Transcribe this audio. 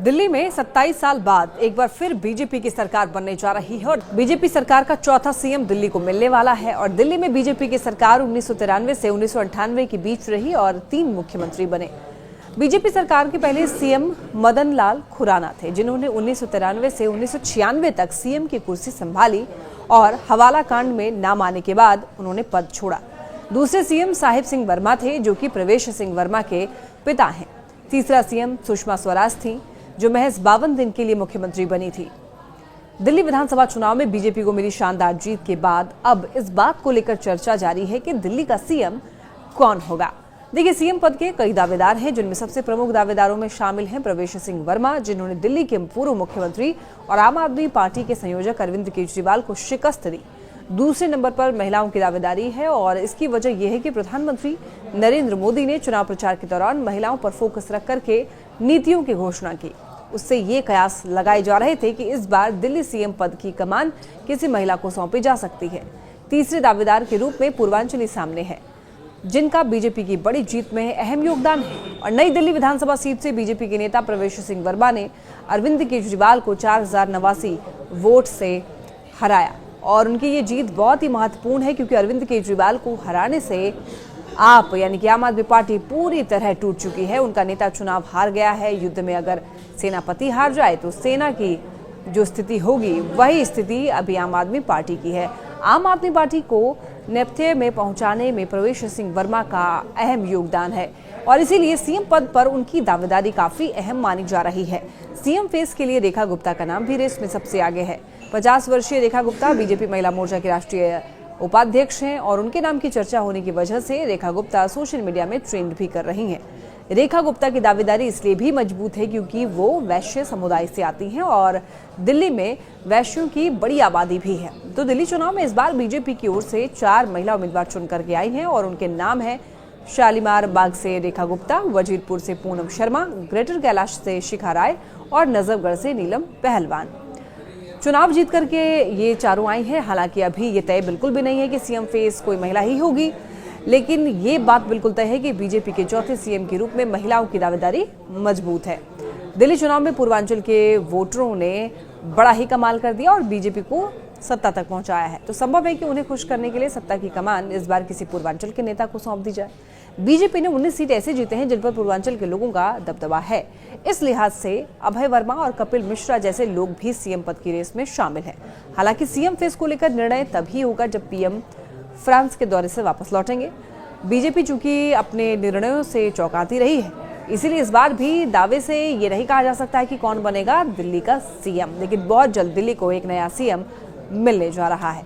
दिल्ली में 27 साल बाद एक बार फिर बीजेपी की सरकार बनने जा रही है और बीजेपी सरकार का चौथा सीएम दिल्ली को मिलने वाला है। और दिल्ली में बीजेपी की सरकार 1993 से 1998 के बीच रही और 3 मुख्यमंत्री बने। बीजेपी सरकार के पहले सीएम मदन लाल खुराना थे, जिन्होंने 1993 से 1996 तक सीएम की कुर्सी संभाली और हवाला कांड में नाम आने के बाद उन्होंने पद छोड़ा। दूसरे सीएम साहिब सिंह वर्मा थे, जो कि प्रवेश सिंह वर्मा के पिता हैं। तीसरा सीएम सुषमा स्वराज थी, जो महज 52 दिन के लिए मुख्यमंत्री बनी थी। दिल्ली विधानसभा चुनाव में बीजेपी को मिली शानदार जीत के बाद अब इस बात को लेकर चर्चा जारी है कि दिल्ली का सीएम कौन होगा। देखिए, सीएम पद के कई दावेदार हैं, जिनमें सबसे प्रमुख दावेदारों में शामिल हैं प्रवेश सिंह वर्मा, जिन्होंने दिल्ली के पूर्व मुख्यमंत्री और आम आदमी पार्टी के संयोजक अरविंद केजरीवाल को शिकस्त दी। दूसरे नंबर पर महिलाओं की दावेदारी है और इसकी वजह यह है कि प्रधानमंत्री नरेंद्र मोदी ने चुनाव प्रचार के दौरान महिलाओं पर फोकस रख करके नीतियों की घोषणा की। उससे ये कयास लगाए जा रहे थे कि इस बार दिल्ली सीएम पद की कमान किसी महिला को सौंपी जा सकती है। तीसरे दावेदार के रूप में पूर्वांचली सामने है, जिनका बीजेपी की बड़ी जीत में अहम योगदान है। और नई दिल्ली विधानसभा सीट से बीजेपी के नेता प्रवेश सिंह वर्मा ने अरविंद केजरीवाल को 4089 वोट से हराया और उनकी ये जीत बहुत ही महत्वपूर्ण है, क्योंकि अरविंद केजरीवाल को हराने से आप यानी कि आम आदमी पार्टी पूरी तरह टूट चुकी है। उनका नेता चुनाव हार गया है। युद्ध में अगर सेनापति हार जाए तो सेना की जो स्थिति होगी वही स्थिति अभी आम आदमी पार्टी की है। आम आदमी पार्टी को नेपथ्य में पहुंचाने में प्रवेश सिंह वर्मा का अहम योगदान है और इसीलिए सीएम पद पर उनकी दावेदारी काफी अहम मानी जा रही है। सीएम फेस के लिए रेखा गुप्ता का नाम भी रेस में सबसे आगे है। 50 वर्षीय रेखा गुप्ता बीजेपी महिला मोर्चा की राष्ट्रीय उपाध्यक्ष हैं और उनके नाम की चर्चा होने की वजह से रेखा गुप्ता सोशल मीडिया में ट्रेंड भी कर रही हैं। रेखा गुप्ता की दावेदारी इसलिए भी मजबूत है क्योंकि वो वैश्य समुदाय से आती हैं और दिल्ली में वैश्यों की बड़ी आबादी भी है। तो दिल्ली चुनाव में इस बार बीजेपी की ओर से 4 महिला उम्मीदवार चुन करके आई हैं और उनके नाम है शालीमार बाग से रेखा गुप्ता, वजीरपुर से पूनम शर्मा, ग्रेटर कैलाश से शिखा राय और नजफगढ़ से नीलम पहलवान। चुनाव जीत करके ये चारों आई हैं। हालांकि अभी ये तय बिल्कुल भी नहीं है कि सीएम फेस कोई महिला ही होगी, लेकिन ये बात बिल्कुल तय है कि बीजेपी के चौथे सीएम के रूप में महिलाओं की दावेदारी मजबूत है। दिल्ली चुनाव में पूर्वांचल के वोटरों ने बड़ा ही कमाल कर दिया और बीजेपी को सत्ता तक पहुंचाया है। तो संभव है कि उन्हें खुश करने के लिए सत्ता की कमान इस बार किसी पूर्वांचल के नेता को सौंप दी जाए। बीजेपी ने 19 सीट ऐसे जीते हैं जिन पर पूर्वांचल के लोगों का दबदबा है। इस लिहाज से अभय वर्मा और कपिल मिश्रा जैसे लोग भी सीएम पद की रेस में शामिल हैं। हालांकि सीएम फेस को लेकर निर्णय तभी होगा जब पीएम फ्रांस के दौरे से वापस लौटेंगे। बीजेपी चूंकि अपने निर्णयों से चौंकाती रही है, इसीलिए इस बार भी दावे से ये नहीं कहा जा सकता है कि कौन बनेगा दिल्ली का सीएम, लेकिन बहुत जल्द दिल्ली को एक नया सीएम मिलने जा रहा है।